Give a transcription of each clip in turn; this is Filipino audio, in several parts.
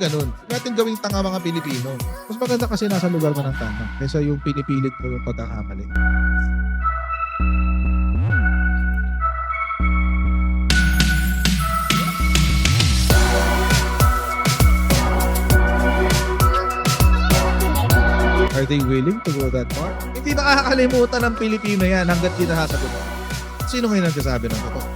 ganun. Huwag natin gawing tanga mga Pilipino. Mas maganda kasi nasa lugar ka ng tama kaysa yung pinipilit mo yung pagkakamali. Are they willing to go that far? Hindi nakakalimutan ng Pilipino yan hanggat di nasasagot. Sino ngayon nagsasabi ng totoo?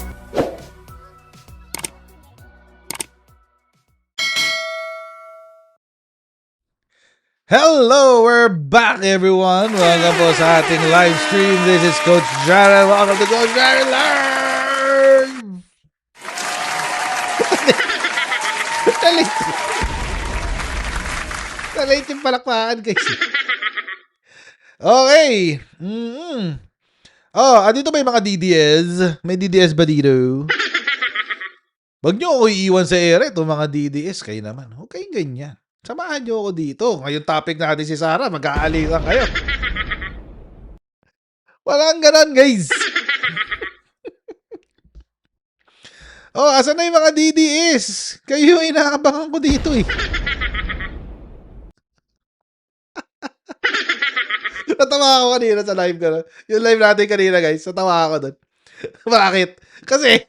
Hello! We're back, everyone! Welcome po sa ating live stream. This is Coach Jared. Welcome to Coach Jared Live! Nalit yung palakpakan, guys. Okay. Andito ba yung mga DDS? May DDS ba dito? Wag nyo ako iiwan sa ere itong mga DDS. Kayo naman. Huwag kayong ganyan. Samahan nyo ako dito. Ngayon topic natin si Sarah. Mag-aalisan kayo. Walang ganon, guys. Asan na yung mga DDS? Kayo yung inaabangan ko dito eh. Natawa ako kanina sa live ko. Yung live natin kanina, guys. Natawa ako doon. Bakit? Kasi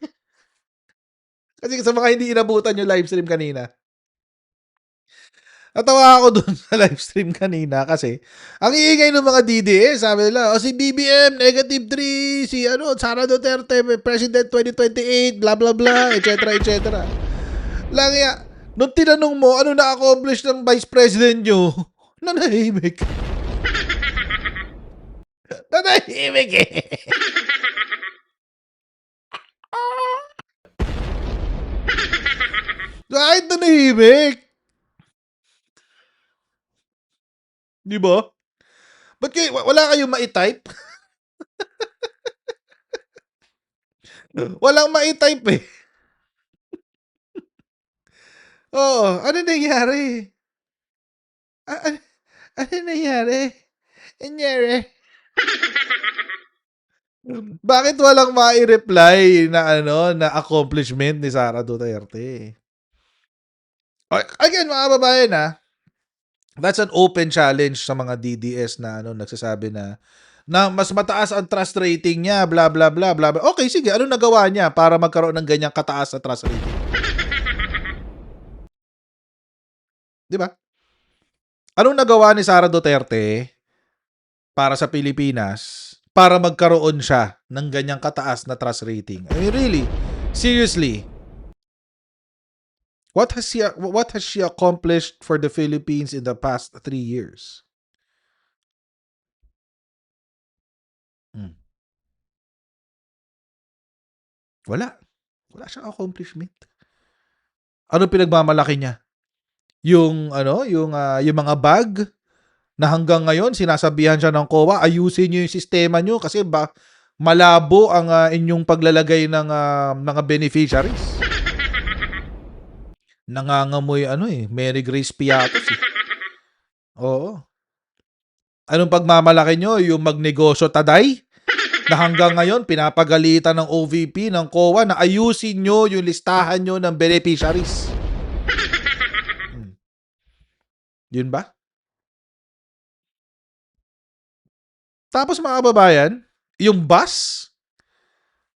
sa mga hindi inabutan yung live stream kanina. Natawa ako doon sa live stream kanina kasi ang iingay ng mga DDS, sabi nila, si BBM, negative 3, si Sara Duterte, President 2028, blah blah blah, etc. etc. Langya, nung tinanong mo, ano na-accomplish ng Vice President nyo, nanahimik. Nanahimik eh. Kahit nanahimik. Di ba? Ba't kayo, wala kayong ma-type? Walang ma-type eh. Ano nangyari? Ano nangyari? Bakit walang mai-reply na na accomplishment ni Sara Duterte? Again, mga babayan that's an open challenge sa mga DDS na nagsasabi na mas mataas ang trust rating niya, blah blah blah blah. Okay, sige, ano nagawa niya para magkaroon ng ganyang kataas na trust rating? 'Di ba? Anong nagawa ni Sara Duterte para sa Pilipinas para magkaroon siya ng ganyang kataas na trust rating? I mean, really? Seriously? What has she accomplished for the Philippines in the past 3 years? Wala. Wala siyang accomplishment. Ano pinagmamalaki niya? Yung mga bag na hanggang ngayon sinasabihan siya ng COA, ayusin niyo yung sistema niyo kasi malabo ang inyong paglalagay ng mga beneficiaries. Nangangamoy Mary Grace Piatos eh. Oo. Anong pagmamalaki nyo? Yung magnegosyo taday? Na hanggang ngayon pinapagalitan ng OVP, ng COA na ayusin nyo yung listahan nyo ng beneficiaries. Yun ba? Tapos mga kababayan, yung bus,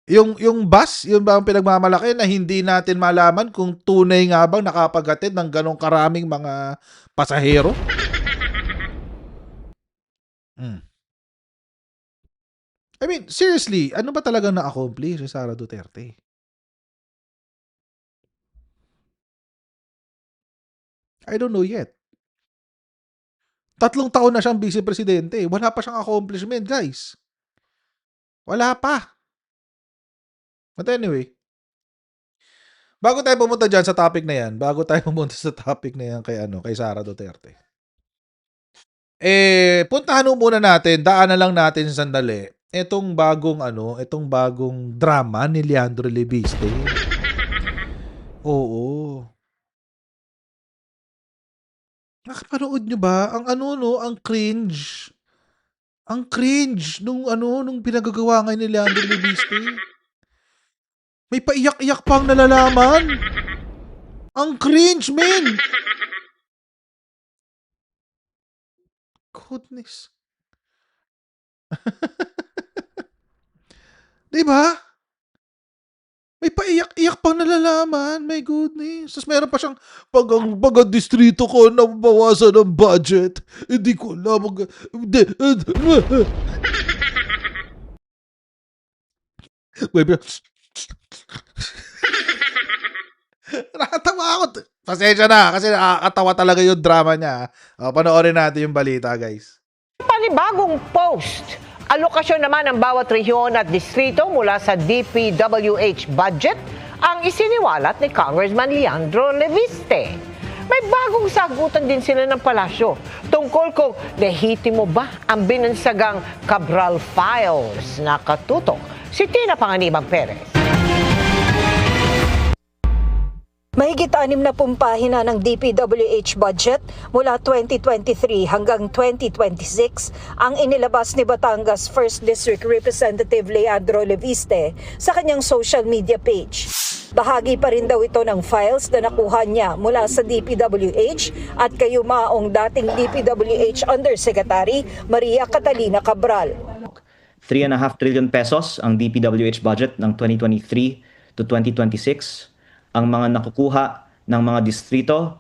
yung bus, yun ba ang pinagmamalaki na hindi natin malaman kung tunay nga bang nakapaghatid ng ganong karaming mga pasahero? I mean, seriously, ano ba talagang na-accomplish si Sara Duterte? I don't know yet. 3 taon na siyang vice-presidente. Wala pa siyang accomplishment, guys. Wala pa. But anyway, bago tayo pumunta dyan sa topic na yan, kay Sara Duterte. Puntahan muna natin, daanan lang natin sa sandali, itong bagong drama ni Leandro Lebiste. Oo. Nakapanood nyo ba? Ang cringe. Ang cringe nung pinagagawa ngayon ni Leandro Lebiste. May paiyak-iyak pang nalalaman. Ang cringe, men. goodness. 'Di ba? May paiyak-iyak pang nalalaman, my goodness. Tapos meron pa siyang, pag ang distrito ko nabawasan ng budget, hindi ko alam hindi, nakatawa ako. Pasensya na, kasi nakakatawa talaga yung drama niya. Panoorin natin yung balita, guys. Panibagong post. Alokasyon naman ng bawat rehiyon at distrito mula sa DPWH budget ang isiniwalat ni Congressman Leandro Leviste. May bagong sagutan din sila ng palasyo tungkol kung lehitimo ba ang binansagang Cabral Files. Nakatutok si Tina Panganiban Perez. Mahigit 60 pahina ng DPWH budget mula 2023 hanggang 2026 ang inilabas ni Batangas 1st District Representative Leandro Leviste sa kanyang social media page. Bahagi pa rin daw ito ng files na nakuha niya mula sa DPWH at kayumaong dating DPWH Undersecretary Maria Catalina Cabral. 3.5 trillion pesos ang DPWH budget ng 2023 to 2026. Ang mga nakukuha ng mga distrito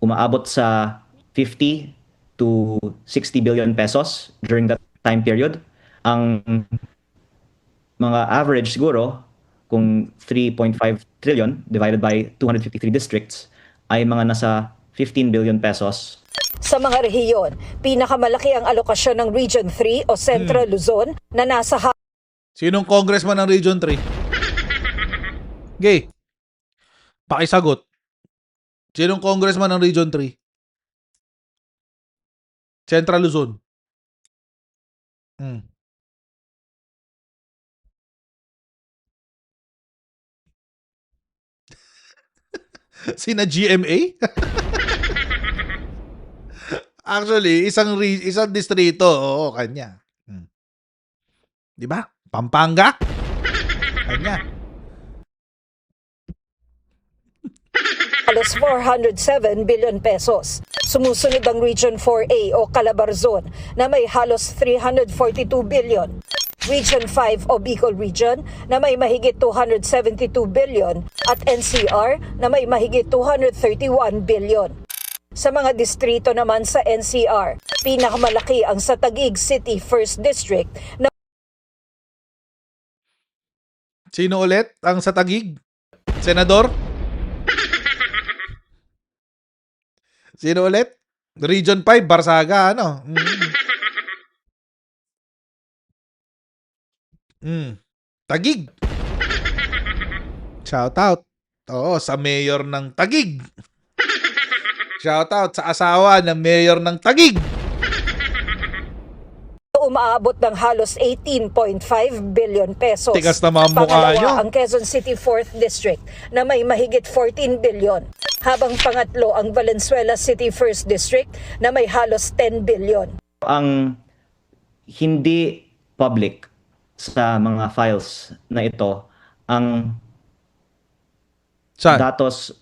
umaabot sa 50 to 60 billion pesos during that time period. Ang mga average siguro, kung 3.5 trillion divided by 253 districts, ay mga nasa 15 billion pesos. Sa mga rehiyon, pinakamalaki ang alokasyon ng Region 3 o Central Luzon na nasa Sinong congressman ng Region 3? Gay. Pakisagot. Sinong congressman ng Region 3? Central Luzon. Sina GMA? Actually, isang distrito, oo, kanya. 'Di ba? Pampanga? Kanya. halos 407 billion pesos. Sumusunod ang Region 4A o Calabarzon na may halos 342 billion. Region 5 o Bicol Region na may mahigit 272 billion at NCR na may mahigit 231 billion. Sa mga distrito naman sa NCR, pinakamalaki ang sa Taguig City 1st District na Sino ulit ang sa Taguig? Senador? Sino ulit? Region 5, Barsaga, ano? Taguig. Shout out. Oo, sa mayor ng Taguig. Shout out sa asawa ng mayor ng Taguig. umaabot ng halos 18.5 billion pesos. Tigas na mga mukha Pangalawa nyo. ang Quezon City 4th District na may mahigit 14 billion. Habang pangatlo ang Valenzuela City 1st District na may halos 10 billion. Ang hindi public sa mga files na ito, ang Saan? datos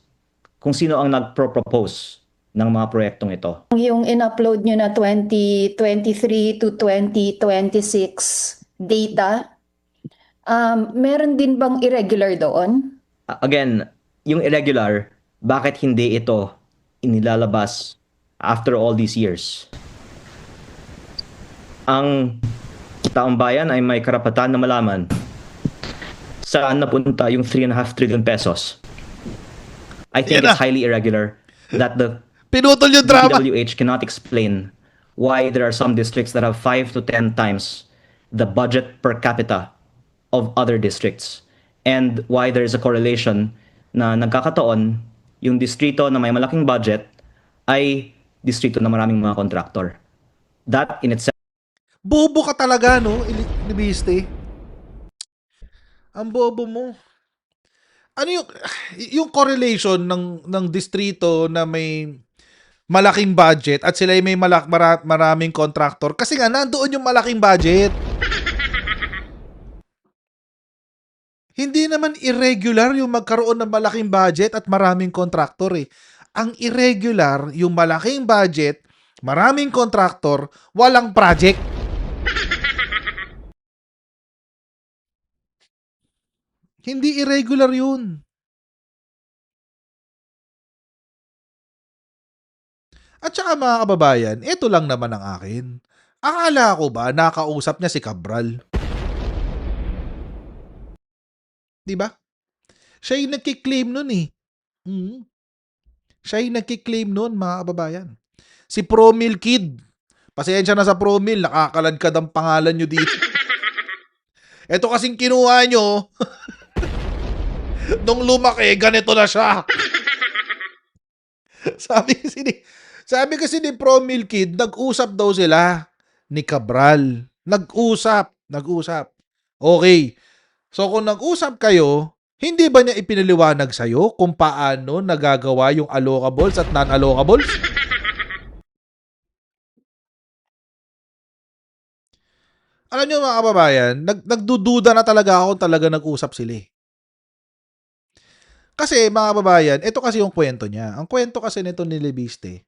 kung sino ang nagpro-propose ng mga proyektong ito. Yung in-upload nyo na 2023 to 2026 data, meron din bang irregular doon? Again, yung irregular, bakit hindi ito inilalabas after all these years? Ang taong bayan ay may karapatan na malaman saan napunta yung 3.5 trillion pesos. I think Yan it's highly irregular that the Pinutol yung drama. DPWH cannot explain why there are some districts that have 5 to 10 times the budget per capita of other districts, and why there is a correlation na nagkakataon yung distrito na may malaking budget ay distrito na maraming mga kontraktor. That in itself Bobo ka talaga, no? Ilibiste. Ang bobo mo. Ano yung correlation ng distrito na may malaking budget at sila ay may maraming contractor? Kasi nga, nandoon yung malaking budget. Hindi naman irregular yung magkaroon ng malaking budget at maraming contractor eh. Ang irregular, yung malaking budget, Maraming kontraktor, walang project. Hindi irregular yun. At saka mga kababayan, ito lang naman ang akin. Akala ko ba nakausap niya si Cabral? Di ba? Siya yung nagkiklaim nun eh. Mm. Siya yung nagkiklaim nun, mga kababayan. Si Promil Kid. Pasensya na sa Promil, nakakaladkad ang pangalan nyo dito. Ito kasing kinuha nyo, nung lumaki, ganito na siya. sabi kasi ni Promil Kid, nag-usap daw sila ni Cabral. Nag-usap. Okay. So kung nag-usap kayo, hindi ba niya ipinaliwanag sa'yo kung paano nagagawa yung allocables at non-allocables? Alam niyo mga kababayan, nagdududa na talaga ako kung talaga nag-usap sila eh. Kasi mga kababayan, ito kasi yung kwento niya. Ang kwento kasi nito ni Leviste,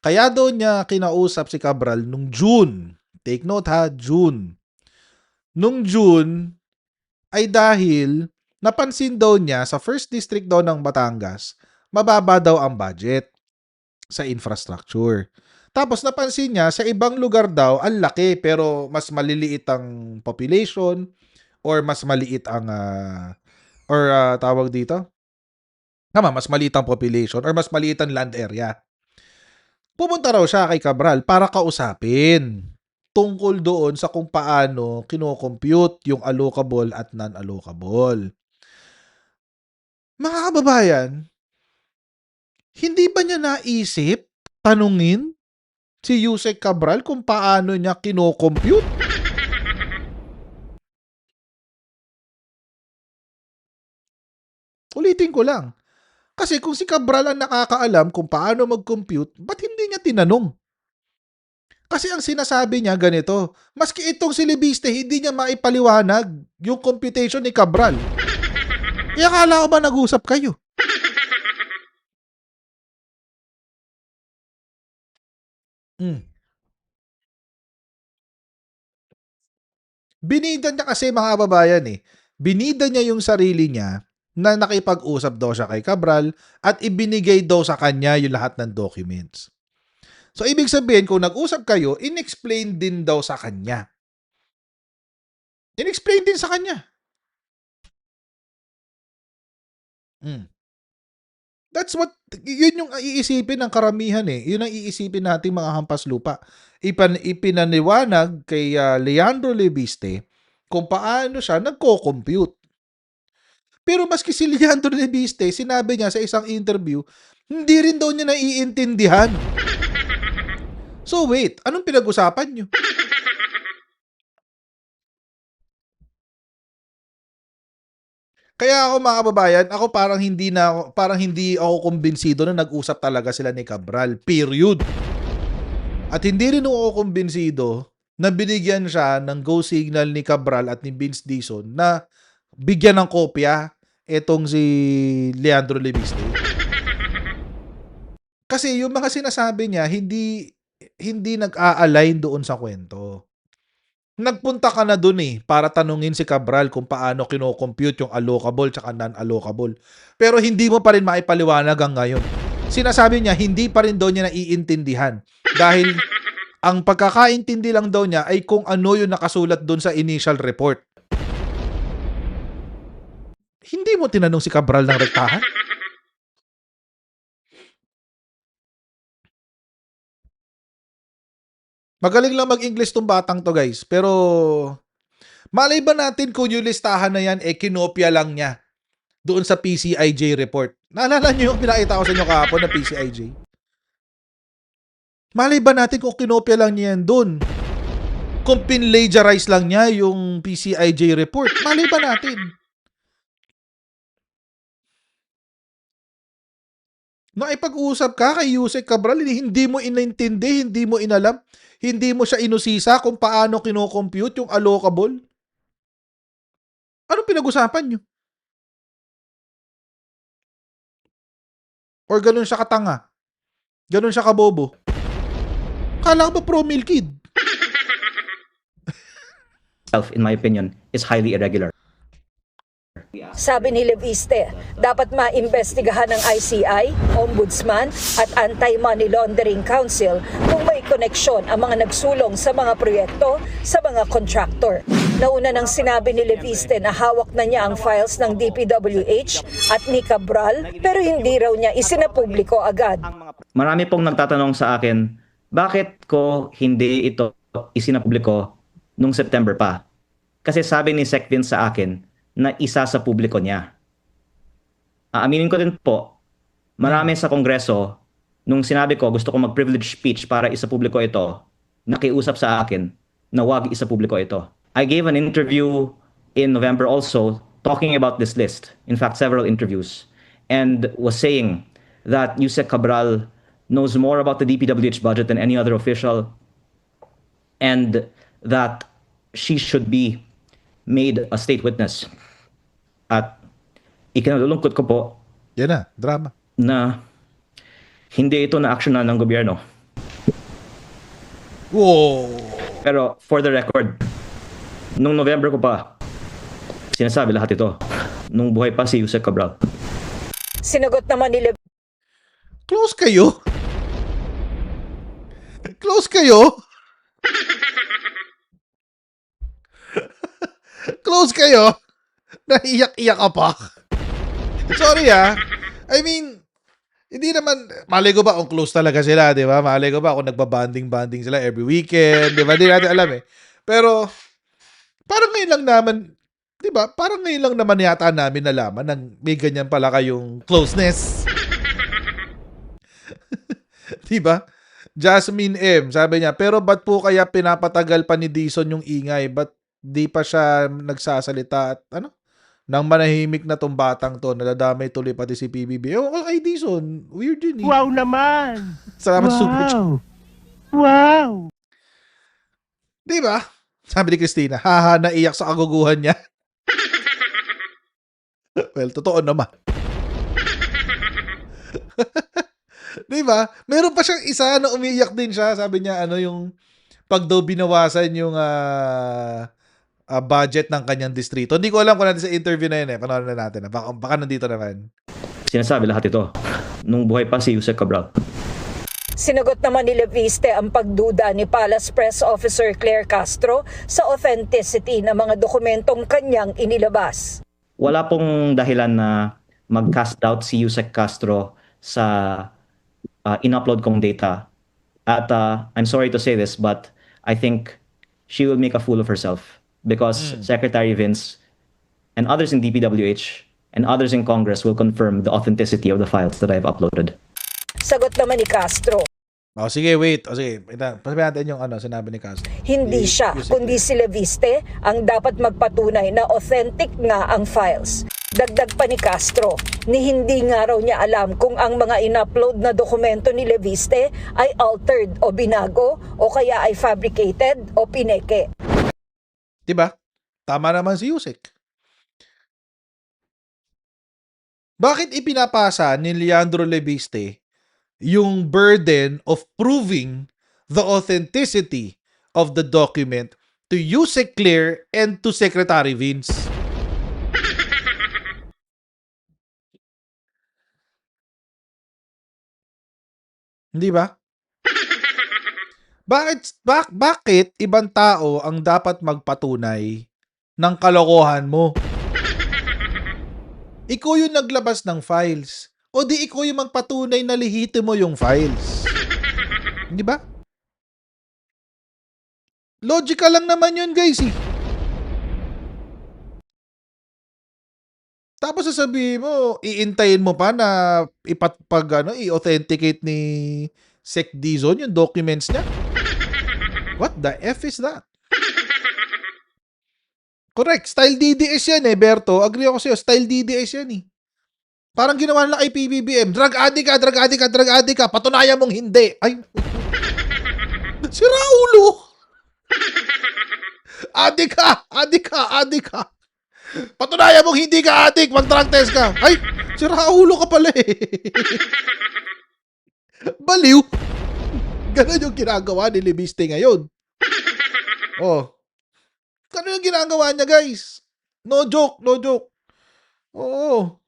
kaya daw niya kinausap si Cabral nung June. Take note ha, June. Nung June ay dahil napansin daw niya sa first district daw ng Batangas, mababa daw ang budget sa infrastructure. Tapos napansin niya sa ibang lugar daw ang laki pero mas maliliit ang population or mas maliit ang tawag dito. Mas maliit ang population or mas maliit ang land area. Pumunta raw siya kay Cabral para kausapin tungkol doon sa kung paano kino-compute yung allocable at non-allocable. Mga kababayan, hindi ba niya naisip tanungin si Yusek Cabral kung paano niya kino-compute? Ulitin ko lang. Kasi kung si Cabral ang nakakaalam kung paano mag-compute, ba't hindi niya tinanong? Kasi ang sinasabi niya ganito, maski itong si Leviste, hindi niya maipaliwanag yung computation ni Cabral. Kaya akala ko ba nag-usap kayo? Binida niya kasi mga kababayan eh. Binida niya yung sarili niya na nakipag-usap daw siya kay Cabral at ibinigay daw sa kanya yung lahat ng documents. So, ibig sabihin, kung nag-usap kayo, in-explain din daw sa kanya. In-explain din sa kanya. That's what, yun yung iisipin ng karamihan eh. Yun ang iisipin natin mga hampas lupa. Ipinaniwanag kay Leandro Leviste kung paano siya nagko-compute. Pero maski si Leandro Leviste, sinabi niya sa isang interview, hindi rin daw niya naiintindihan. So wait, anong pinag-usapan niyo? Kaya ako mga kababayan, ako parang hindi ako kumbinsido na nag-usap talaga sila ni Cabral. Period. At hindi rin ako kumbinsido na binigyan siya ng go signal ni Cabral at ni Vince Dizon na bigyan ng kopya etong si Leandro Leviste. Kasi yung mga sinasabi niya, hindi nag-a-align doon sa kwento. Nagpunta ka na doon eh para tanungin si Cabral kung paano kino-compute yung allocable tsaka non-allocable. Pero hindi mo pa rin maipaliwanag hanggang ngayon. Sinasabi niya, hindi pa rin daw niya naiintindihan. Dahil ang pagkakaintindi lang daw niya ay kung ano yung nakasulat doon sa initial report. Hindi mo tinanong si Cabral ng rektahan? Magaling lang mag-English tong batang to guys. Pero malay ba natin kung yung listahan na yan kinopya lang niya doon sa PCIJ report. Naalala niyo yung pinakita ko sa inyo kahapon na PCIJ? Malay ba natin kung kinopya lang niya yan doon? Kung pinlagerize lang niya yung PCIJ report, malay ba natin? Nakipag-usap ka kay Yusek Cabral, hindi mo inintindi, hindi mo inalam, hindi mo siya inusisa kung paano kino-compute yung allocable. Anong pinag-usapan nyo? Or ganun siya katanga? Ganun siya kabobo? Kala ko ba pro-meal kid? in my opinion, is highly irregular. Sabi ni Leviste, dapat maimbestigahan ng ICI, Ombudsman at Anti-Money Laundering Council kung may koneksyon ang mga nagsulong sa mga proyekto sa mga contractor. Nauna nang sinabi ni Leviste na hawak na niya ang files ng DPWH at ni Cabral pero hindi raw niya isinapubliko agad. Marami pong nagtatanong sa akin, bakit ko hindi ito isinapubliko nung September pa? Kasi sabi ni Sec Vince sa akin na isa sa publiko niya. Aaminin ko din po, marami sa Kongreso, nung sinabi ko gusto ko mag-privilege speech para isa publiko ito, nakiusap sa akin na wag isa publiko ito. I gave an interview in November also talking about this list. In fact, several interviews. And was saying that Yusek Cabral knows more about the DPWH budget than any other official and that she should be made a state witness. At ikinalulungkot ko po Yan na, drama. na hindi ito na-actionan ng gobyerno. Wow! Pero for the record, nung November ko pa, sinasabi lahat ito. Nung buhay pa si Yusek Cabral. Sinagot naman ni Leviste, Close kayo? Close kayo? Close kayo? Naiyak-iyak ka pa? Sorry I mean, hindi naman, malay ko ba kung close talaga sila, di ba? Malay ko ba kung nagbabanding-banding sila every weekend, di ba? Hindi natin alam Pero, parang ngayon lang naman, di ba? Parang ngayon lang naman yata namin nalaman na may ganyan pala kayong closeness. Di ba? Jasmine M, sabi niya, pero ba't po kaya pinapatagal pa ni Dizon yung ingay? Ba't di pa siya nagsasalita at nang manahimik na tong batang to, nadadamay tuloy pati si PBB. Kay Dizon, weird yun Wow naman! Salamat super chat. Wow! Di ba? Sabi ni Christina, haha, naiyak sa kaguguhan niya. Well, totoo naman. Di ba? Meron pa siyang isa na umiiyak din siya. Sabi niya, yung pag daw binawasan yung budget ng kanyang distrito. Hindi ko alam kung natin sa interview na yun Panoorin na natin. Baka nandito naman. Sinasabi lahat ito. Nung buhay pa si Yusek Cabral. Sinagot naman ni Leviste ang pagduda ni Palace Press Officer Claire Castro sa authenticity ng mga dokumentong kanyang inilabas. Wala pong dahilan na mag-cast doubt si Yusek Castro sa in-upload kong data. At I'm sorry to say this, but I think she will make a fool of herself because Secretary Vince and others in DPWH and others in Congress will confirm the authenticity of the files that I have uploaded. Sagot naman ni Castro, Sige, wait. Sige, pasabihin natin yung sinabi ni Castro. hindi siya, kundi si Leviste ang dapat magpatunay na authentic nga ang files. Dagdag pa ni Castro, ni hindi nga raw niya alam kung ang mga in-upload na dokumento ni Leviste ay altered o binago o kaya ay fabricated o pineke. Diba? Tama naman si Yusek. Bakit ipinapasa ni Leandro Leviste yung burden of proving the authenticity of the document to Yusek Claire and to Secretary Vince? Hindi ba? Bakit ibang tao ang dapat magpatunay ng kalokohan mo? Ikaw yung naglabas ng files. O di ikaw yung magpatunay na lihito mo yung files. Di ba? Logical lang naman yun, guys. Tapos sasabihin mo, iintayin mo pa na i-authenticate ni Sec Dizon yung documents niya? What the F is that? Correct. Style DDS yan Berto. Agree ako sa'yo. Style DDS yan Parang ginawa nila kay PBBM. Drug addict ka. Patunayan mong hindi. Ay. Si Raulo. Addict ka. Patunayan mong hindi ka addict. Mag-drug test ka. Ay, si Raulo ka pala Baliw. Ganun yung ginagawa ni Libiste ngayon. Oh. Ganun yung ginagawa niya, guys. No joke, no joke. Oo.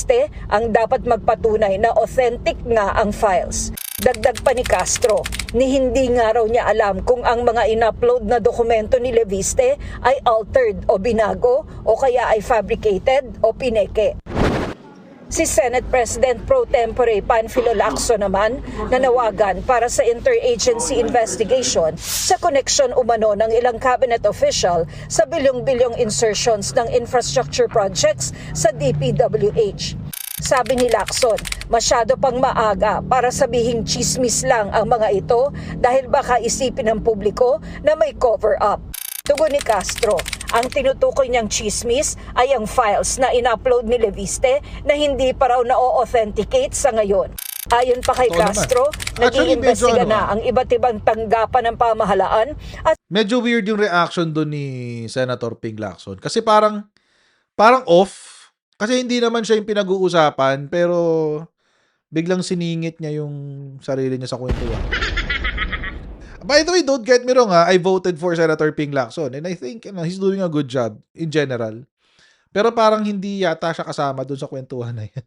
Leviste ang dapat magpatunay na authentic nga ang files. Dagdag pa ni Castro, ni hindi nga raw niya alam kung ang mga in-upload na dokumento ni Leviste ay altered o binago o kaya ay fabricated o pineke. Si Senate President Pro Tempore Panfilo Lacson naman nanawagan para sa interagency investigation sa koneksyon umano ng ilang cabinet official sa bilyong-bilyong insertions ng infrastructure projects sa DPWH. Sabi ni Lacson, masyado pang maaga para sabihing chismis lang ang mga ito dahil baka isipin ng publiko na may cover-up. Tugon ni Castro, ang tinutukoy niyang chismis ay ang files na in-upload ni Leviste na hindi pa raw na-authenticate sa ngayon. Ayon pa kay Totoo naman. Castro, Actually, nag-iimbestiga medyo na ang iba't ibang tanggapan ng pamahalaan at Medyo weird yung reaction doon ni Senator Ping Lacson. Kasi parang off. Kasi hindi naman siya yung pinag-uusapan, pero biglang siningit niya yung sarili niya sa kwentuhan. By the way, don't get me wrong I voted for Senator Ping Lacson and I think he's doing a good job in general. Pero parang hindi yata siya kasama doon sa kwentuhan na yan.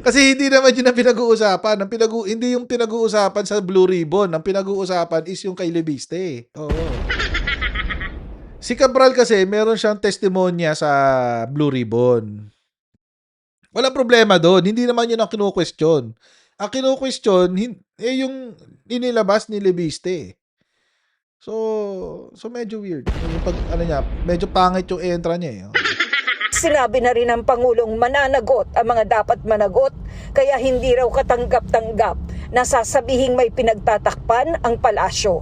Kasi hindi naman yun ang pinag-uusapan. Hindi yung pinag-uusapan sa Blue Ribbon. Ang pinag-uusapan is yung kay Leviste. Oo. Si Cabral kasi, meron siyang testimonya sa Blue Ribbon. Walang problema doon. Hindi naman yun ang kinu-question. Ang kinu-question, yung inilabas ni Leviste. So medyo weird. Yung medyo pangit yung entra niya. sinabi na rin ng Pangulong mananagot ang mga dapat managot kaya hindi raw katanggap-tanggap na sasabihing may pinagtatakpan ang palasyo.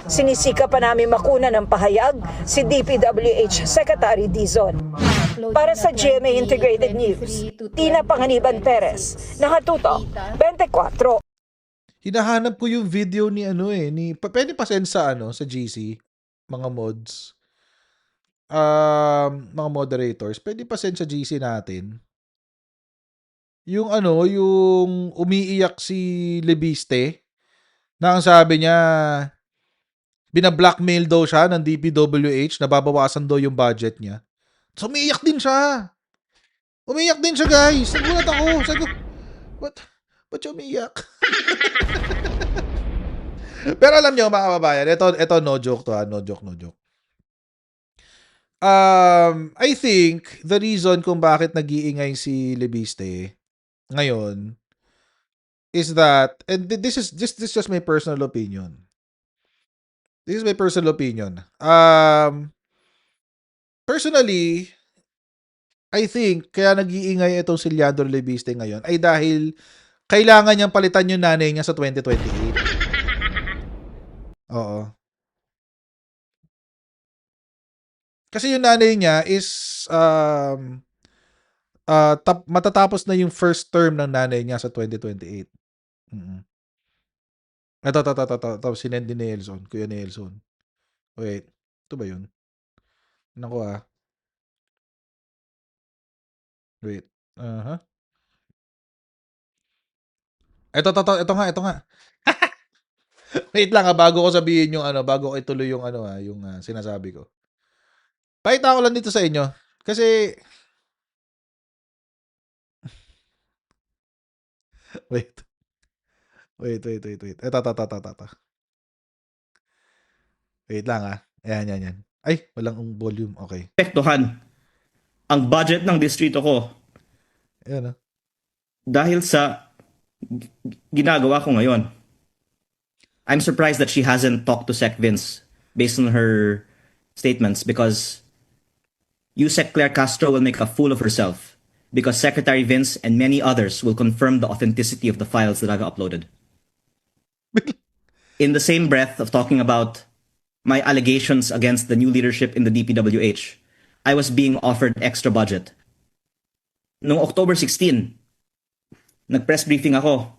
Sinisika pa namin makuna ng pahayag si DPWH Secretary Dizon. Para sa GMA Integrated News, Tina Panganiban Perez, nakatutok 24. Hinahanap ko yung video ni pwede pa send sa sa GC, mga mods. Mga moderators, pwede pa send sa GC natin. Yung yung umiiyak si Leviste na ang sabi niya bina-blackmail daw siya ng DPWH na babawasan daw yung budget niya. So, umiiyak din siya. Umiiyak din siya, guys. Nagulat ako. Sabi ko, ba't siya umiiyak? Pero alam nyo, mga kababayan, ito no joke to no joke. I think the reason kung bakit nag-iingay si Leviste ngayon is that, and this is just my personal opinion. This is my personal opinion. Personally, I think kaya nag-iingay itong si Leandro Leviste ngayon ay dahil kailangan niyang palitan yung nanay niya sa 2028. Oo. Kasi yung nanay niya is matatapos na yung first term ng nanay niya sa 2028. Ito, sinend ni Nelson, Kuya Nelson. Wait, ito ba yun? Naku Wait. Ito nga. Wait lang bago ko sabihin yung bago ko ituloy yung yung sinasabi ko. Pakita ko lang dito sa inyo kasi wait. Ito. Wait lang Ayan. Ay, walang volume. Okay. Epektuhan ang budget ng distrito ko Ayan dahil sa ginagawa ko ngayon. I'm surprised that she hasn't talked to Sec Vince based on her statements because Yusek Claire Castro will make a fool of herself because Secretary Vince and many others will confirm the authenticity of the files that I've uploaded. In the same breath of talking about my allegations against the new leadership in the DPWH, I was being offered extra budget. Noong October 16, nag-press briefing ako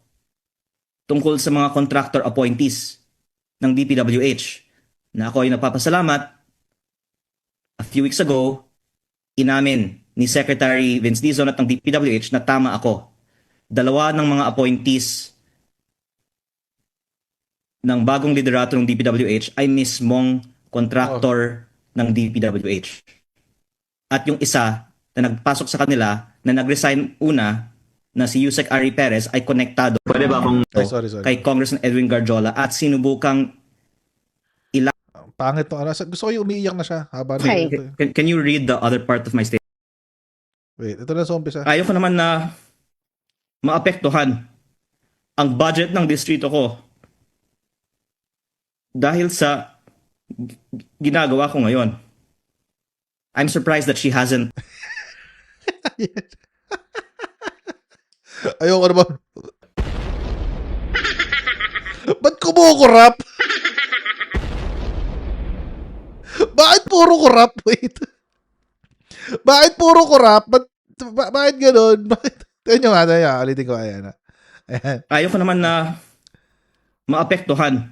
tungkol sa mga contractor appointees ng DPWH na ako ay nagpapasalamat. A few weeks ago, inamin ni Secretary Vince Dizon at ng DPWH na tama ako dalawa ng mga appointees ng bagong liderato ng DPWH ay mismong contractor ng DPWH. At yung isa na nagpasok sa kanila na nag-resign una na si Yusek Ari Perez ay konektado. Pwede ba akong Ay, sorry. kay Congressman Edwin Garjola at sinubukang Pangit to. Gusto ko yung umiiyak na siya. Haba na Okay. ito. can you read the other part of my statement? Wait, ito na sa umpisa. Ayaw ko naman na maapektuhan ang budget ng distrito ko dahil sa ginagawa ko ngayon. I'm surprised that she hasn't. Ayoko naman. Ba't kumukurap? Bakit puro kurap? Wait. Bakit puro kurap? Bakit ganun? Bakit? Tignan nyo nga. Ulitin ko. Ayan. Ayan. Ayaw ko naman na maapektuhan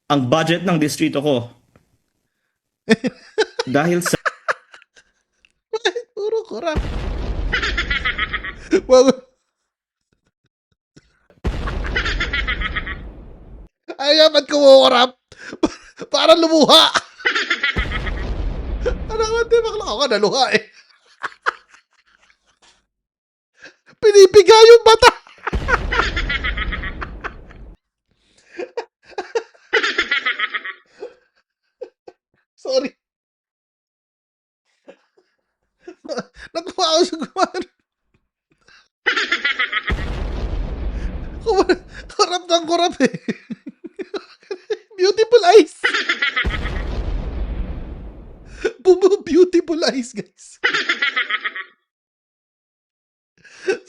ang budget ng distrito ko dahil sa Bakit puro kurap? Wag- Ay, ba't kumukurap? Parang lumuha. Ano naman, di bakla ako naluha eh. Pinipiga yung mata. Sorry. Nagkuha ako sa gumano. Kurap ng kurap eh. Beautiful eyes. Beautiful eyes, guys.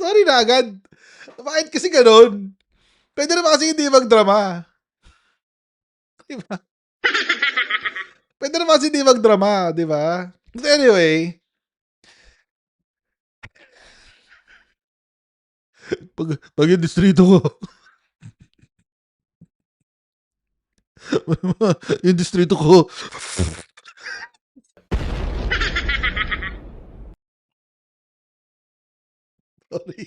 Sorry na agad. Bakit kasi ganun? Pwede naman kasi hindi magdrama. Diba? Pwede naman kasi hindi magdrama, di ba? But anyway, pag yung distrito ko, yung distrito ko, sorry.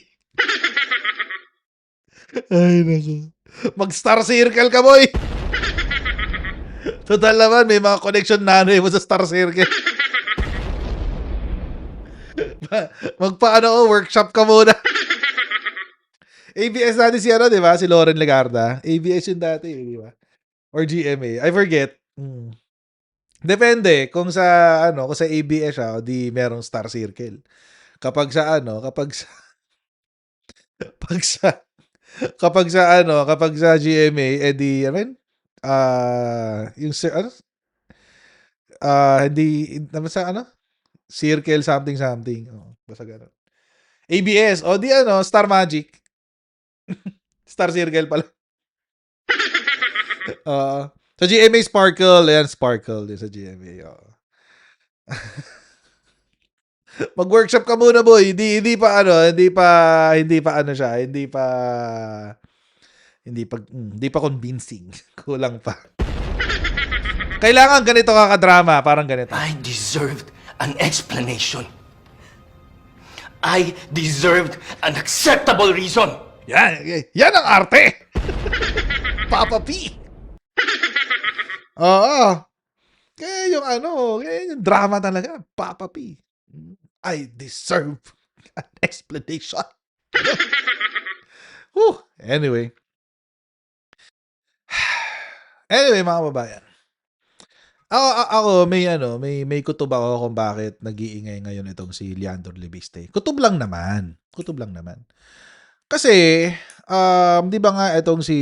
Ay, naku. Mag-star circle ka, boy! Total naman, may mga connection nanay mo sa star circle. Workshop ka muna. ABS natin si ano, di ba? Si Loren Legarda. ABS yun dati, di ba? Or GMA. I forget. Depende kung sa ABS siya o di merong star circle. Kapag sa kapag sa GMA edi yung hindi naman sa circle something something. Basta gano'n. ABS o di Star Magic. Star Circle pala. Sa GMA Sparkle, ayan Sparkle din sa GMA. Mag-workshop ka muna, boy. Hindi pa convincing. Kulang pa. Kailangan ganito kakadrama, parang ganito. I deserved an explanation. I deserved an acceptable reason. Yan ang arte. Papa P. Oo. Kaya yung drama talaga, Papa P. I deserve an explanation. Anyway. Anyway, mga babayan. Ako may kutob ako kung bakit nag-iingay ngayon itong si Leandro Leviste. Kutob lang naman. Kasi di ba nga itong si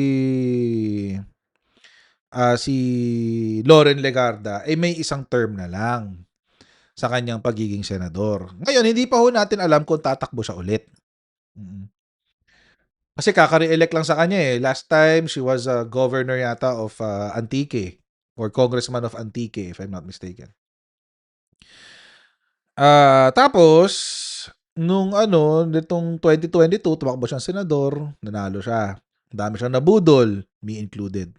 Loren Legarda may isang term na lang sa kanyang pagiging senador. Ngayon, hindi pa ho natin alam kung tatakbo siya ulit. Kasi kaka-re-elect lang sa kanya eh. Last time, she was a governor yata of Antique or congressman of Antique, if I'm not mistaken. Tapos, nitong 2022, tumakbo siyang senador, nanalo siya. Dami siyang nabudol, me included.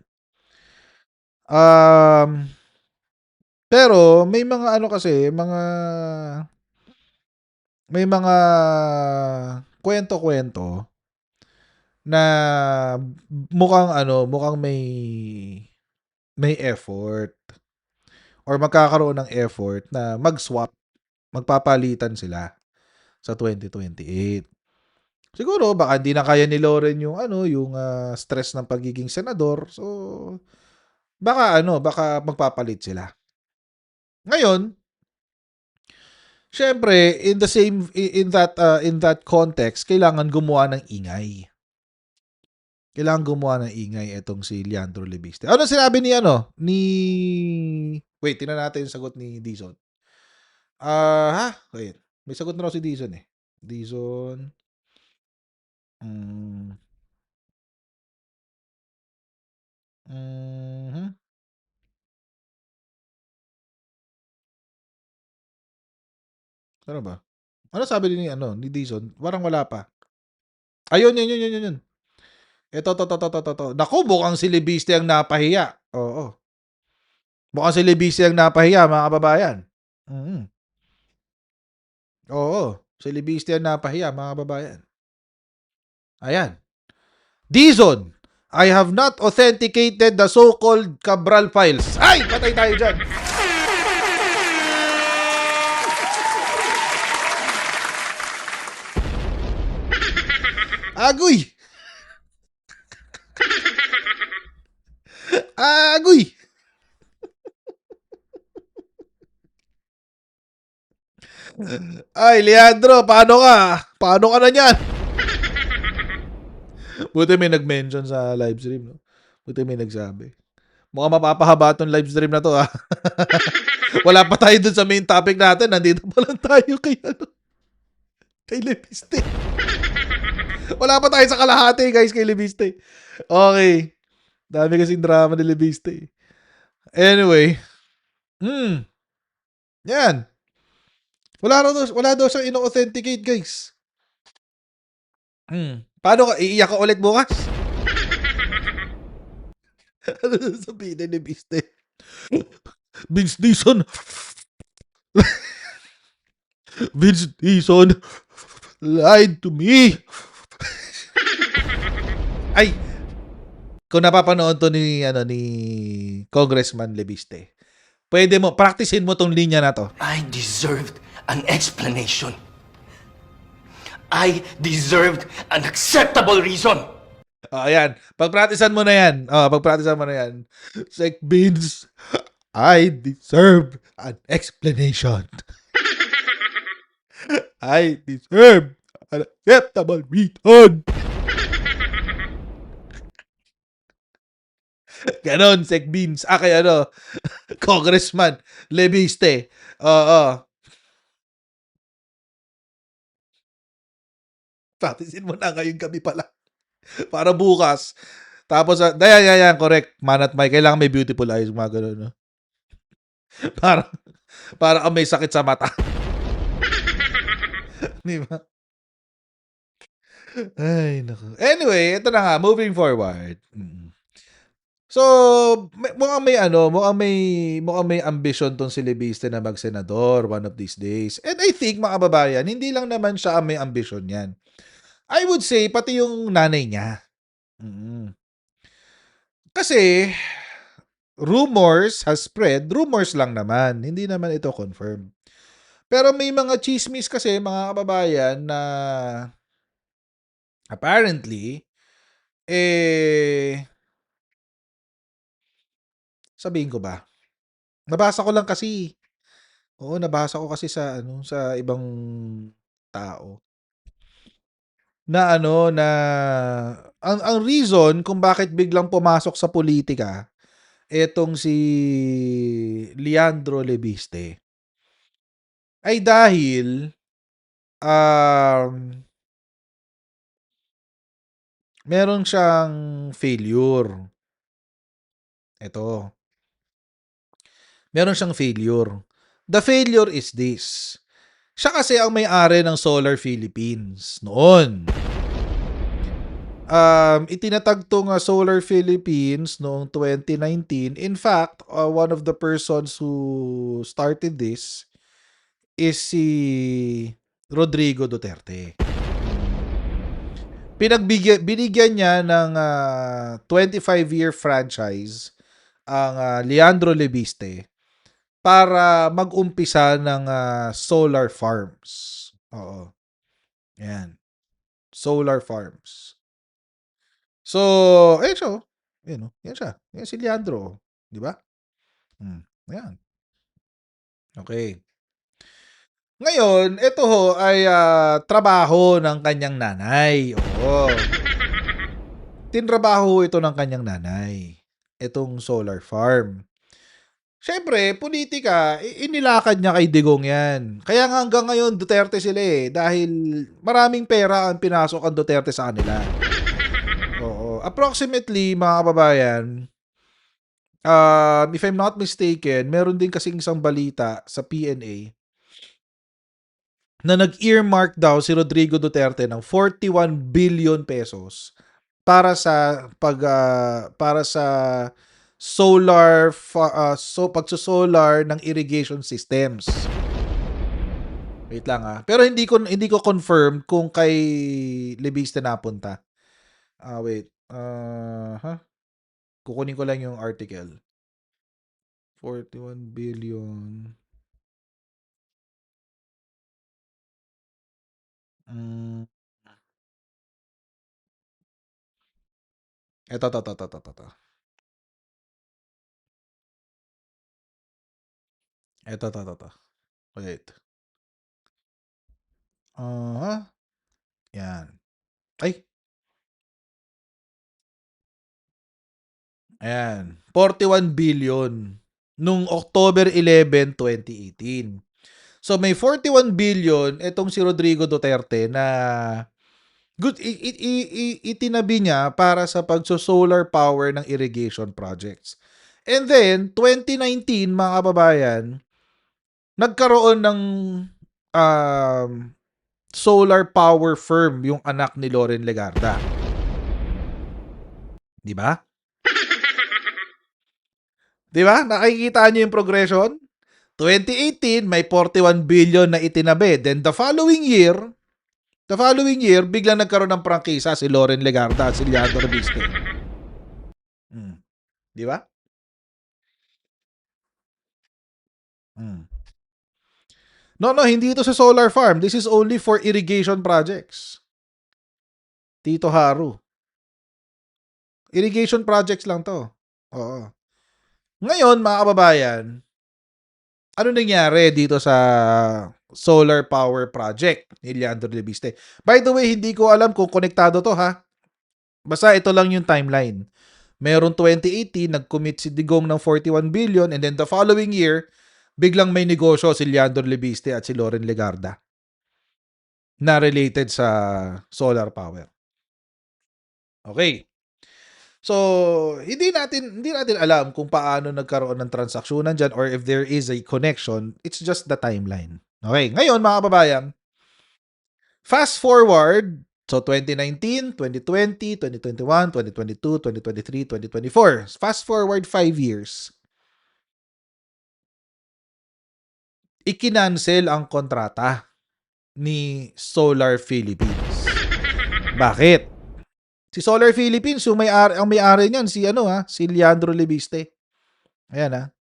Pero may mga may mga kwento-kwento na mukhang may effort or magkakaroon ng effort na mag-swap, magpapalitan sila sa 2028. Siguro baka hindi na kaya ni Loren yung stress ng pagiging senador. So baka magpapalit sila. Ngayon, syempre in that context, kailangan gumawa ng ingay. Itong si Leandro Lebiste. Ano sinabi wait, tingnan natin yung sagot ni Dizon. Wait. May sagot na raw si Dizon eh. Dizon. Ano ba? Ano sabi ni Dizon? Parang wala pa. Ayun, yun. Ito. Naku, mukhang si Lebiste ang napahiya. Oo. Mukhang si Lebiste ang napahiya, mga kababayan. Oo. Si Lebiste ang napahiya, mga kababayan. Ayan. Dizon, I have not authenticated the so-called Cabral files. Ay! Patay tayo dyan. Agoy! Agoy! Ay, Leandro, paano ka? Paano ka na niyan? Buti may nag-mention sa live stream, no? Buti may nagsabi. Mukhang mapapahaba itong live stream na to, ha? Wala pa tayo dun sa main topic natin. Nandito pa lang tayo kay Lebiste. Wala pa tayo sa kalahati, guys, kay Lebiste. Okay. Dami kasing drama ni Lebiste. Anyway. Yan. Wala daw siyang ino-authenticate, guys. Paano ka? Iiyak ka ulit bukas? Ano sabihin ni Lebiste? Vince Dizon. Vince Dizon lied to me. Ay, kung napapanood to ni Congressman Lebiste, pwede mo, practicein mo tong linya na to. I deserved an explanation. I deserved an acceptable reason. Ayan. Pagpracticean mo na yan. Sec Beans, I deserve an explanation. I deserve an acceptable reason. Ganon, Sec Beans. Kay Congressman Lebiste. Oo. Practicein mo na ngayong gabi pala. Para bukas. Tapos, yan, correct. Man at Mike, kailangan may beautiful eyes. Mga ganun, no? Para may sakit sa mata. Di ba? Ay, naku. Anyway, ito na nga. Moving forward. So, mukhang may ambition tong si Lebiste na mag-senador one of these days. And I think, mga kababayan, hindi lang naman siya ang may ambition yan. I would say, pati yung nanay niya. Kasi, rumors has spread. Rumors lang naman. Hindi naman ito confirmed. Pero may mga chismis kasi, mga kababayan, na apparently, sabihin ko ba? Nabasa ko lang kasi. Oo, nabasa ko kasi sa ibang tao. Na ang reason kung bakit biglang pumasok sa politika etong si Leandro Lebiste ay dahil meron siyang failure. Ito. Meron siyang failure. The failure is this. Siya kasi ang may-ari ng Solar Philippines noon. Itinatag tong Solar Philippines noong 2019. In fact, one of the persons who started this is si Rodrigo Duterte. binigyan niya ng 25-year franchise ang Leandro Leviste para mag-umpisa ng solar farms. Oo. Yan. Solar farms. So, siya. Yan, yan siya. Yan si Leandro. Di ba? Yan. Okay. Ngayon, ito ho ay trabaho ng kanyang nanay. Oo. Tinrabaho ito ng kanyang nanay. Itong solar farm. Siyempre, politika, inilakad niya kay Digong yan. Kaya nga hanggang ngayon, Duterte sila dahil maraming pera ang pinasok ang Duterte sa kanila. Oo. Approximately, mga kababayan, if I'm not mistaken, meron din kasing isang balita sa PNA na nag-earmark daw si Rodrigo Duterte ng 41 billion pesos para sa pagso-solar ng irrigation systems. Wait lang Pero hindi ko confirm kung kay Leviste napunta. Wait. Kukunin ko lang yung article. 41 billion. Ito. Ito. Wait. Yan. Ay. Ayan. 41 billion nung October 11, 2018. So may 41 billion itong si Rodrigo Duterte na itinabi niya para sa pagso-solar power ng irrigation projects. And then 2019, mga kababayan, nagkaroon ng solar power firm yung anak ni Loren Legarda. Di ba? Di ba? Nakikita niyo yung progression? 2018, may 41 billion na itinabi. Then the following year, biglang nagkaroon ng prangkisa si Loren Legarda at si Leandro Leviste. Di ba? No, hindi ito sa solar farm. This is only for irrigation projects. Tito Haru. Irrigation projects lang to. Oo. Ngayon, mga kababayan, ano nangyari dito sa solar power project ni Leandro Leviste? By the way, hindi ko alam kung konektado to Basta ito lang yung timeline. Meron 2018, nag-commit si Digong ng 41 billion and then the following year, biglang may negosyo si Leandro Leviste at si Loren Legarda na related sa solar power. Okay. So, hindi natin alam kung paano nagkaroon ng transaksyonan dyan or if there is a connection. It's just the timeline. Okay. Ngayon, mga kababayan, fast forward, so 2019, 2020, 2021, 2022, 2023, 2024. Fast forward 5 years. Ikinancel ang kontrata ni Solar Philippines. Bakit? Si Solar Philippines, ang may-ari niyan si Leandro Leviste. Ayan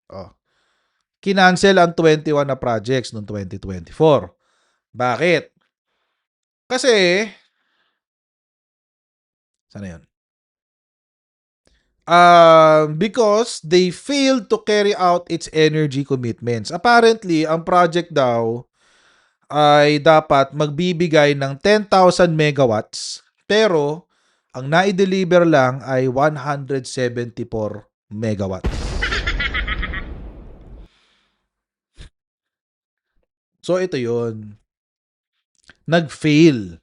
Kinancel ang 21 na projects noong 2024. Bakit? Kasi sana yun? Because they failed to carry out its energy commitments. Apparently, ang project daw ay dapat magbibigay ng 10,000 megawatts pero ang nai-deliver lang ay 174 megawatts. So ito yun. Nag-fail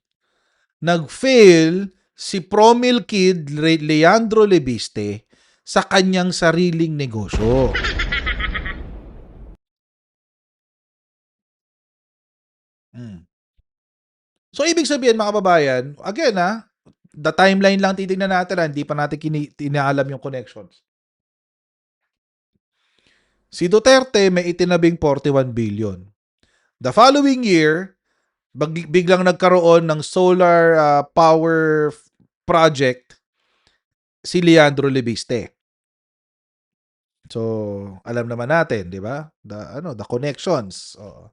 si Promil Kid Leandro Leviste sa kanyang sariling negosyo. So ibig sabihin, mga kababayan, again the timeline lang titingnan natin hindi pa natin inaalam yung connections. Si Duterte may itinabing 41 billion. The following year, biglang nagkaroon ng solar power project si Leandro Leviste. So, alam naman natin, 'di ba? The connections. Oo.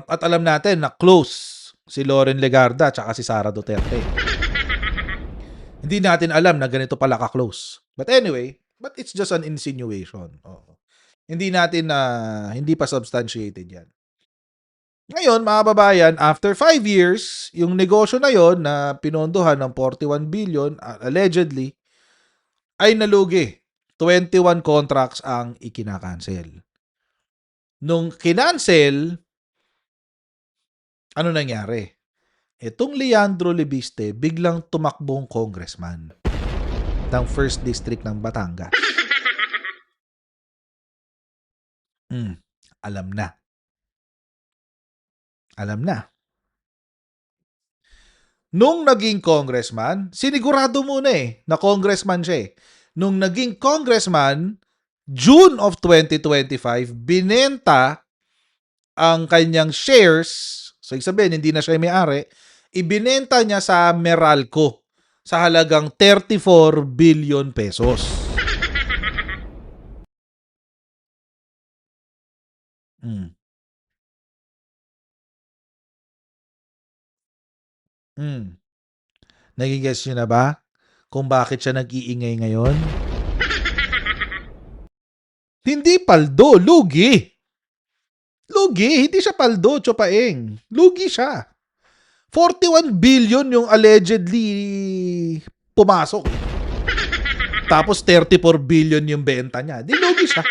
At alam natin na close si Loren Legarda at si Sara Duterte. Hindi natin alam na ganito pala ka-close. But anyway, it's just an insinuation. Oo. Hindi pa substantiated 'yan. Ngayon, mga babayan, after 5 years, yung negosyo na yon na pinondohan ng 41 billion, allegedly, ay nalugi. 21 contracts ang ikinakancel. Nung kinancel, ano nangyari? Itong Leandro Leviste, biglang tumakbong congressman ng 1st District ng Batangas. Alam na. Alam na. Nung naging congressman, sinigurado muna na congressman siya eh. Nung naging congressman, June of 2025, binenta ang kanyang shares, so ibig sabihin, hindi na siya may-ari, ibinenta niya sa Meralco sa halagang 34 billion pesos. Nagigets nyo na ba kung bakit siya nag-iingay ngayon? Hindi paldo, lugi. Lugi, hindi siya paldo, tsopaeng. Lugi siya. 41 billion yung allegedly pumasok. Tapos 34 billion yung benta niya. Di lugi siya.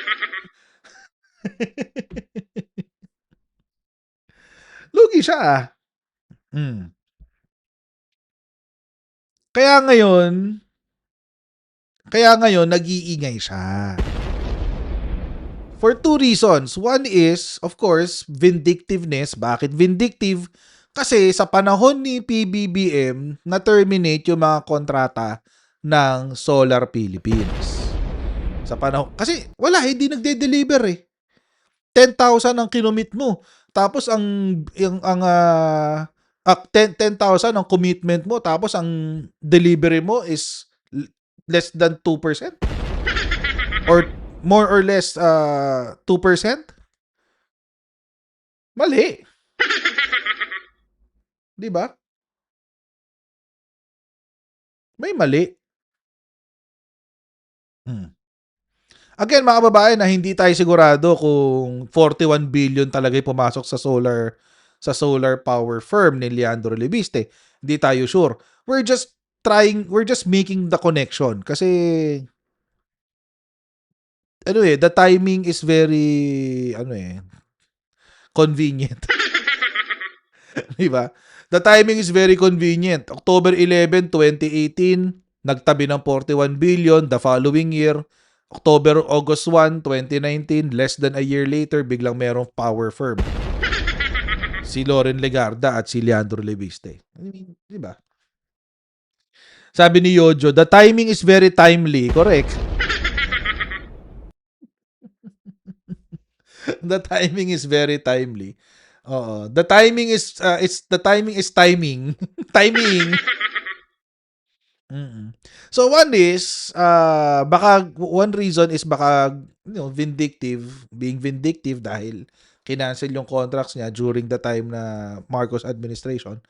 Lugi siya ah. Kaya ngayon, nag-iingay siya. For 2 reasons. One is, of course, vindictiveness. Bakit vindictive? Kasi sa panahon ni PBBM, na-terminate yung mga kontrata ng Solar Philippines. Sa panahon, kasi wala, hindi nagde-deliver eh. 10,000 ang kinumit mo. Tapos 10,000 ang commitment mo, tapos ang delivery mo is less than 2%? Or more or less 2%? Mali. 'Di ba? May mali. Again, mga babae, na hindi tayo sigurado kung 41 billion talaga yung pumasok sa solar power firm ni Leandro Leviste. Hindi tayo sure. We're just making the connection kasi the timing is very convenient. Diba? The timing is very convenient. October 11, 2018, nagtabi ng 41 billion. The following year, August 1, 2019, less than a year later, biglang merong power firm. Si Loren Legarda at si Leandro Leviste. Diba? Sabi ni Yojo, the timing is very timely. Correct. The timing is very timely. Oo. The timing is timing. Timing. So one reason is being vindictive dahil kinancel yung contracts niya during the time na Marcos administration.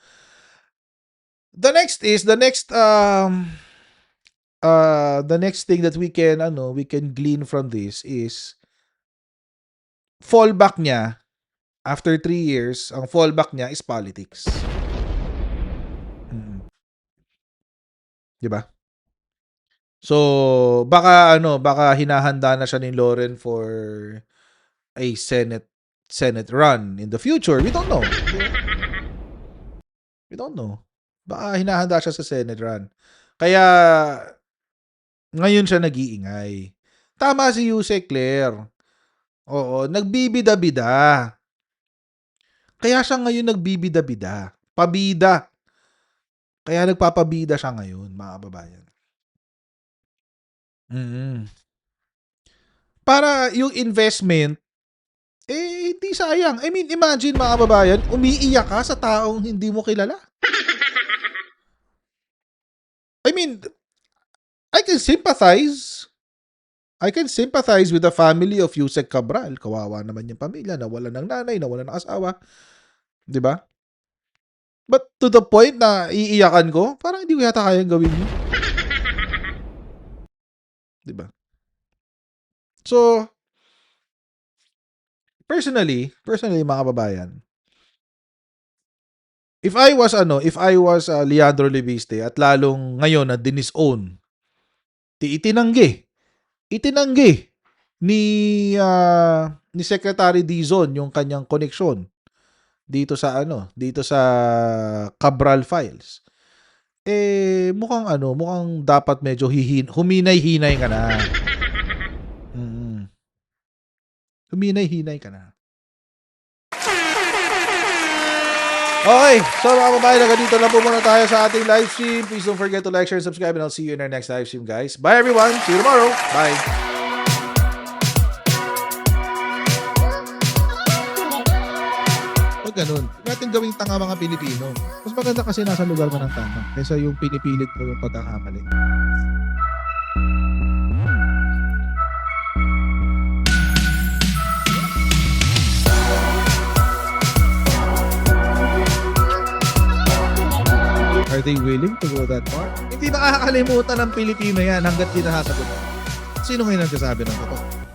The next thing that we can glean from this is fallback niya after 3 years, ang fallback niya is politics. Di ba? So, baka hinahanda na siya ni Loren for a Senate run in the future. We don't know. Baka hinahanda siya sa Senate run. Kaya ngayon siya nag-iingay. Tama si Yuse Claire. Oo, nagbibida-bida. Kaya siya ngayon nagbibida-bida. Pabida. Kaya nagpapabida siya ngayon, mga kababayan. Para yung investment eh hindi sayang. I mean, imagine mga kababayan, umiiyak ka sa taong hindi mo kilala. I mean, I can sympathize. I can sympathize with the family of Yusek Cabral. Kawawa naman yung pamilya, nawala ng nanay, nawala ng asawa. 'Di ba? But to the point na iiyakan ko, parang hindi ko yata kayang gawin yun. 'Di ba? So, personally mga kababayan, if I was Leandro Leviste at lalong ngayon na dinisown, itinanggi ni Secretary Dizon yung kanyang koneksyon dito sa Cabral files. Eh mukhang dapat medyo huminay-hinay ka na. Huminay-hinay ka na. Okay, so mga kababayan, dito lang po muna tayo sa ating live stream. Please don't forget to like, share, and subscribe, and I'll see you in our next live stream, guys. Bye everyone. See you tomorrow. Bye. Huwag ganun. Huwag natin gawing tanga mga Pilipino. Mas maganda kasi nasa lugar ka ng tama kaysa yung pinipilit mo yung pagkakamali. Are they willing to go that far? Hindi nakakalimutan ng Pilipino yan hanggat di nasasagot. Sino ngayon nagsasabi ng totoo?